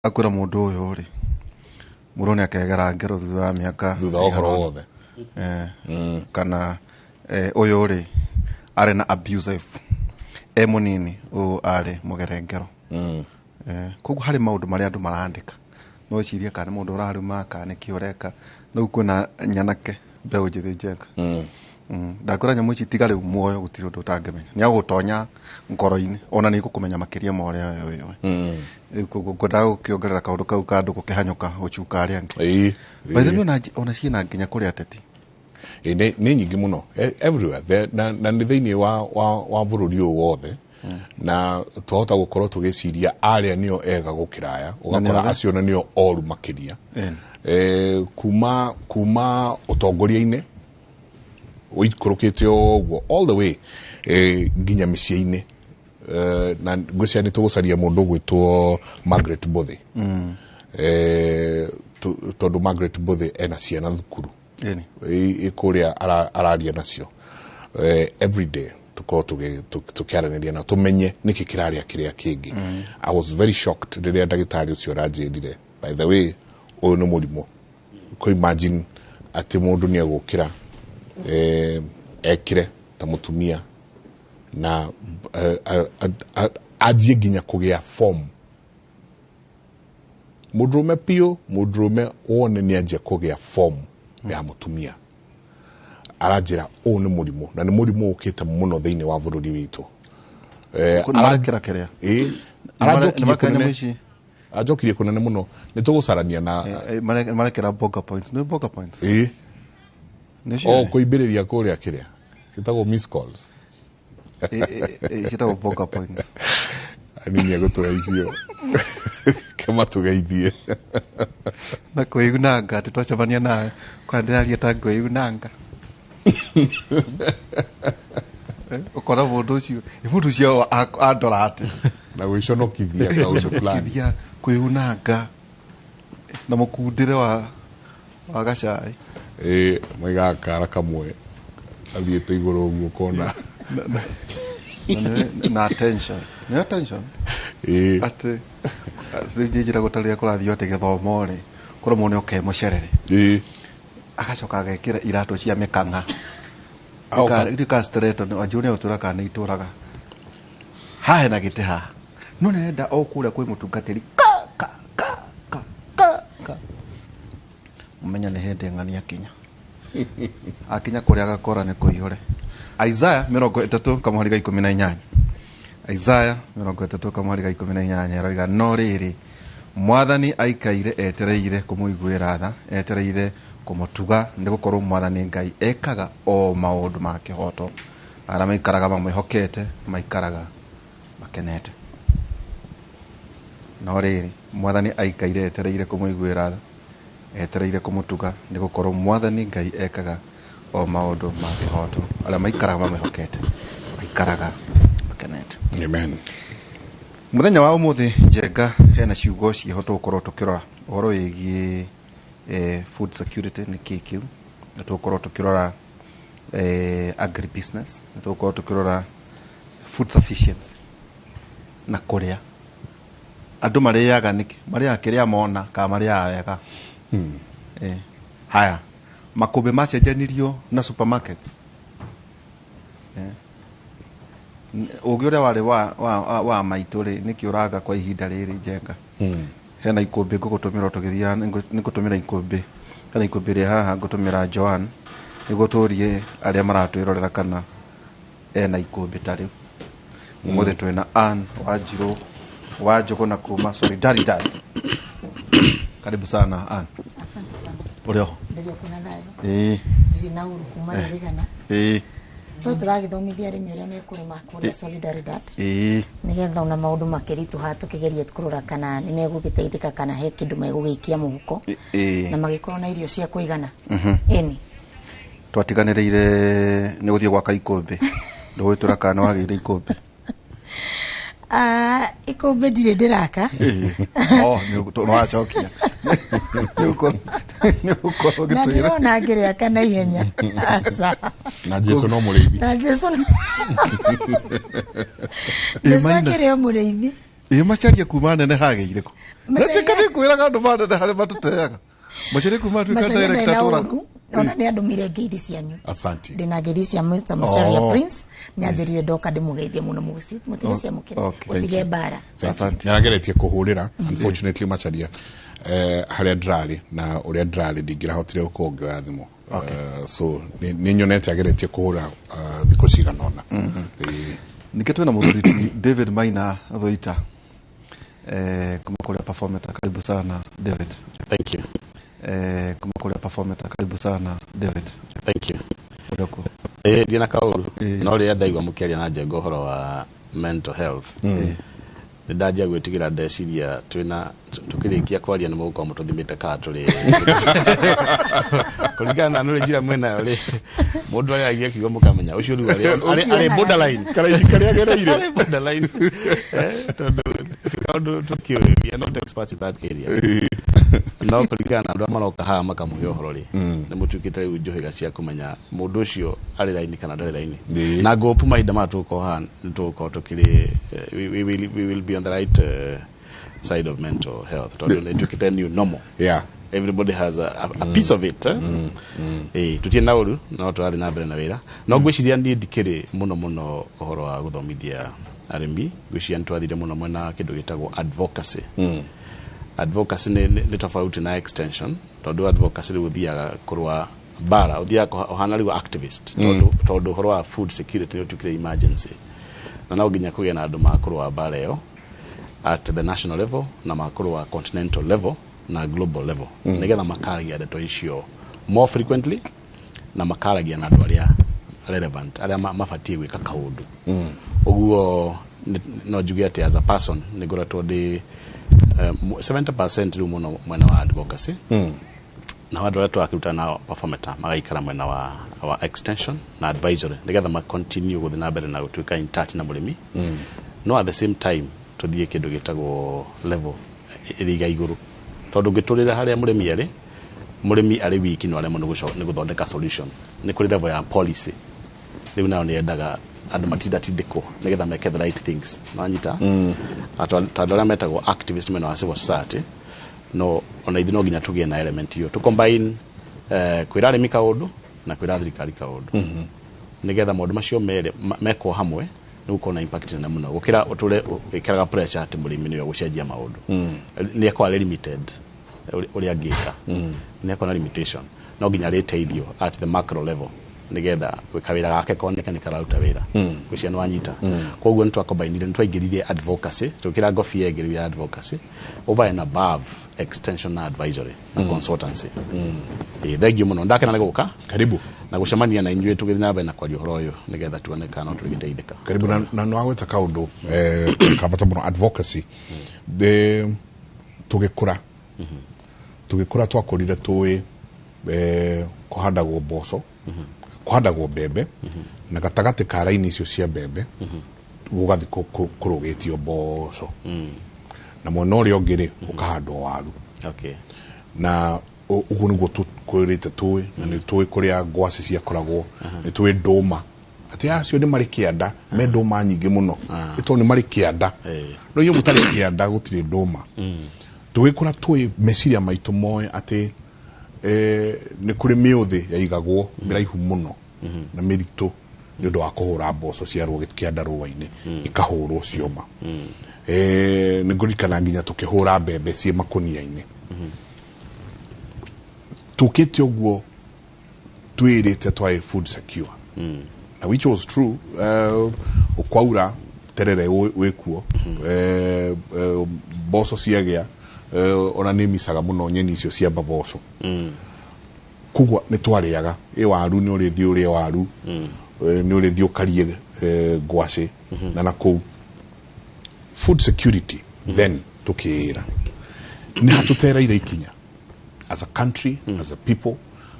akura mundu uyu ri murone akegera ngero thutha miaka thutha ohoro wothe kana uyu ri ari na abusive munini u ari mugere ngero koguo hari maundu maria andu marandika no ciria kana mundu uraruma kana kiureka no kuna nyanake mbeu njithi njenga ndakora nyamu ici tigare muoyo gutiri undu utangimenya ni agutonya ngoro-ini ona ni gukumenya makiria ma uria wewe ngoda ukiongerera kaundu kau kandu gukihanyuka uchuka ari angi by the way ona ciina nginya kuri ateti ni nyingi muno everywhere na ni thiini wa bururi uyu wothe na tuhota gukorwo tugiciria aria nio ega gukiraya ugakora acio na nio oru makiria kuma utongoria-ini uikurukite ogwo all the way ginya micii-ini na ngwiciria ni tugucaria mundu gwitwo Margaret Bothe tondu Margaret Bothe ena ciana thukuru ikuria araria nacio every day tukiaraniria na tumenye niki kiraria kiria kingi. I was very shocked riria ndagitari ucio ranjirire by the way uyu ni murimu ko imagine ati mundu ni agukira ekire ta mutumia na ajie ginya kugia form mudrume pio mudrume one ni ajie kugia form ya mutumia arajira o ni murimu na ni murimu ukite muno thiini wa bururi witu arakira kiria ajokirie kunene muno ni tugucarania na marekera boga points no boga points kuibiriria kuria kiria sitago miss calls sitago boga points anini agotoa icio kama tugeithie na kuigunanga tutachabania na kwandaria tango igunanga ukora mundu ucio andorate na gwiconokithia kaundu fulani kuigunanga na mukundire wa gacai mwiga kara kamwe athiete iguru uguo kona na attention ate njira gutaria kurathio ate githomo ri kura mone okemucerere agacoka agekira irato cia mikanga ika straight no ajune utura kana ituraga hahe na gite ha no nenda okura kwi mutungatiri umenya ni hende ng'ania kinya akinya kuria agakora ni kuihore Isaiah 30 kamuhari ga 18 Isaiah 30 kamuhari ga 18 eroiga no riri mwathani aikaire etereire kumuiguira tha etereire kumutuga ndigukorwo mwathani Ngai ekaga o maundu ma kihoto ara maikaraga mamwihokete maikaraga makenete no riri mwathani aikaire etereire kumuiguira tha etereire kumutuga ndigukorwo mwathani Ngai ekaga o maundu ma kihoto ara maikaraga mamwihokete maikaraga makenete. Amen. Muthenya wa umuthi njenga hena ciugo cihoto gukorwo tukirora uhoro wigie food security ni kikiu tukorwo tukirora agri business tukorwo tukirora food sufficiency na kuria andu mariaga niki maria kiria mona ka maria wega haya makumbi macenjanirio na supermarkets ugiuria wari wa maituri niki uraga kwa ihinda riri njenga hena ikumbi ngugutumira tugithia nigutumira ikumbi kana ikumbi ri haha ngutumira Joan niguturie aria maratwirorera kana ena ikumbi tari umuthi twina Ann Wanjiru wa Njogo na kuma Solidarity. Karibu sana Ann. Asante sana. Urio ndio kuna nayo ndiri na uru kuma rigana to turagithomithia arimi uria mekurima kuria Solidarity nigetha ona maundu makiritu ha tukigeria kurora kana ni megugiteithika kana he kindu megugikia muhuko na magikorwo na irio cia kuigana eni twatiganireire ni guthie gwaka ikumbi ndugwitura kana wagire ikumbi ikumbi ndire ndiraka no acokia na ndiona ngiria kana ihenya na Jesu no muriithi na Jesu Jesu akire muriithi macharia kuma nene hageire ko nachekane kwiraga andu manene hari matuteaga macharia kuma tu kata director tora ona ni andu mire ngeithi cianyu asante ndina ngeithi cia Mr. Macharia Prince nyanjirire ndoka ndimugeithie muno muguci mutire cia mukire utige bara asante narageretie kuhurira unfortunately Macharia haria ndrari na uria ndrari ndingirahotire gukonga thimu so ni nyonete ageretie kuhura thiko ciganona niketwe na muthuriti David Maina Thoita kuma kuria performance karibu sana David. Thank you. Kuma kuria performance karibu sana David. Thank you. Udako dina kaulu no ria ndaigwa mukiaria na njengo horo wa mental health ndaja gwitigira ndeciria twina tukirikia kwaria ni muguko mututhimite ka turi kuligana na njira mwena ri mundu ari agia kigo mukamenya ucio ru ari borderline kari agereire ari borderline tondu tukio we are not experts in that area no kuligana na andu amaroka ha makamuhio horo ri ni mutukite riu njohiga cia kumenya mundu ucio ari line kana ndari line na gopu mahinda matuko ha nituko tukiri we will be on the right side of mental health. Tukite new normal. Yeah. Everybody has a piece of it. Tutie nauru no twathi na mbere na wira. No gwiciria ndi ndikiri muno uhoro wa guthomithia arimi. Gwiciria ntwathire muno mwena kindu gitagwo advocacy. Advocacy ni tofauti na extension. Tondu advocacy guthiaga kurwa bara, uthiaga ohana rigo activist. Tondu uhoro wa food security ni tukire emergency. Na no nginya kugia na andu makurwa bara yo at the national level na makurwa continental level na global level nigetha makaragia ndeto icio more frequently na makaragia na andu aria relevant aria mafatie gwika kaundu uguo no jugia ati as a person nigoratwo ndi 70% ru muno mwena wa advocacy na watu watu wakiruta na performance magaikara mwena wa our extension na advisory nigetha ma continue guthina mbere na gutuika in touch na murimi no at the same time tuthie kindu gitagwo level iriga iguru tondu giturira haria murimi ari wiki no aria muno ni guthondeka solution ni kuri level ya policy riu nao ni endaga andu matindiko nigetha make the right things manyita atandora metagwo activist men wa civil society no ona ithi no ginya tugie na element hiyo to combine kwira arimi kaundu na kwira thirikari kaundu nigetha maundu macio meko hamwe ni ukona impact na muno gukira uture ikaraga pressure ati murimi ni gucenjia maundu ni akwa limited uri agika ni akwa limitation no ginya riteithio at the macro level nigetha gwikawira gake koneka ni karauta wira gucia no anyita koguo ni twakombainire ni twaingiririe advocacy tukira ngofi yegeria advocacy over and above extension na advisory na consultancy thank you muno ndakena guka karibu na gucemania na inyuĩ tugithina mbere na kwaria horo uyu nigetha tuoneka no tugiteithika karibu na no agweta kaundu kabata muno advocacy de tugikura twakorire tuwe kuhandagwo mboco kuhandagwo mbembe na gatagati ka raini icio cia mbembe gugathi kurugitio mboco na mwena uria ungiri ukahandwo waru na uguo niguo tukwirite tuwi na ni tuwi kuria ngwaci ciakoragwo ni tuwi nduma ati acio ni mari kianda me nduma nyingi muno ito ni mari kianda no iyo mutari kianda gutire nduma tugikura tuwi meciria maitu moe ati ni kuri miuthi yaigagwo miraihu muno na miritu ni ndo akuhura mboco cia ruo kianda ruwa-ini ikahurwo cioma ni ngurikana nginya tukihura mbembe cie makunia-ini tukite uguo twirite twae food secure na which was true ukwaura terere wekuo mboco ciagia ona ni misaga muno nyeni icio cia mboco kugwa ni twariaga waru ni urithi uri waru ni urithi ukarie ngwaci na naku food security then tukira ni hatutereire ikinya as a country as a people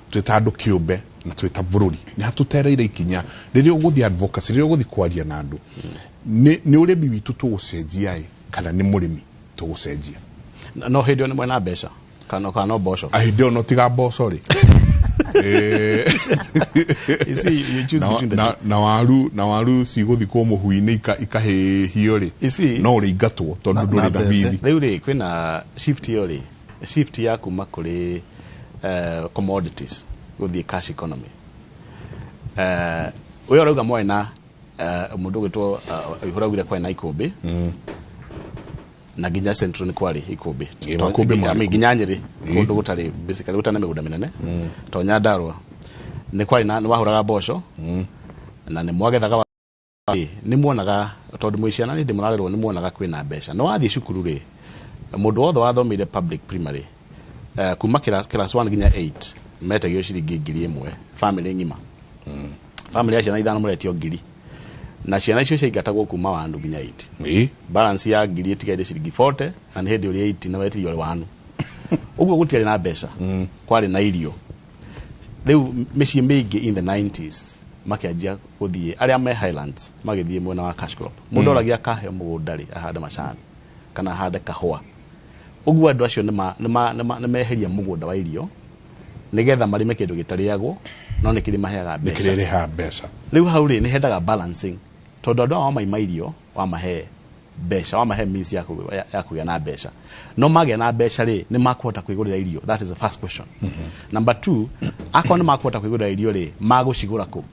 tutandu kiumbe na twita bururi ni hatutereire ikinya riria uguthi advocacy riria uguthi kwaria na andu ni urimi witu tugucenjia kana ni murimi tugucenjia no hindio ni mwena mbeca kana boco hindio no tiga boco ri You see, you choose between the two. Na waru ciguthikwo muhui-ini ikahihio ri no ri ingatwo tondu nduri na bithi riu ri kwina shift yo ri shift ya kuma kuri commodities guthie cash economy uyo rauga mwena mundu gwitwo ihuragire kwa na ikumbi na ginya central ni kwari ikumbi ginya nyiri mundu gutari basically gutana migunda minene to Nyandarua ni kwari na wahuraga mboco na ni mwagethaga ni muonaga tondu mwiciana ni ndimurarerwo ni muonaga kwina mbeca no wathie cukuru ri mundu wothe wathomire public primary kuma class 1 ginya 8 metagio ciringi 1,000 family ngima family ya ciana ithano muretio 1,000 na ciana icio ciaingatagwo kuma wandu ginya 8 balance ya 1,000 itigaire ciringi 40 na ni hindi uri 8 na wetirio uri wanu uguo gutiari na mbeca kwari na irio riu micii mingi in the 90s makianjia guthie aria me Highlands magithie mwena wa cash crop mundu oragia kahe mugunda ri ahande macani kana ahande kahua uguo andu acio ni meheria mugunda wa irio nigetha marime kindu gitariagwo no ni kirima heaga mbeca nikiriha mbeca riu hau ri ni hendaga balancing tondu andu wa mairio wa mahe mbeca wa mahe means ya kugia na mbeca no magia na mbeca ri ni makuhota kwigurira irio. That is the first question. Number 2, akwa ni makuhota kwigurira irio ri magucigura ku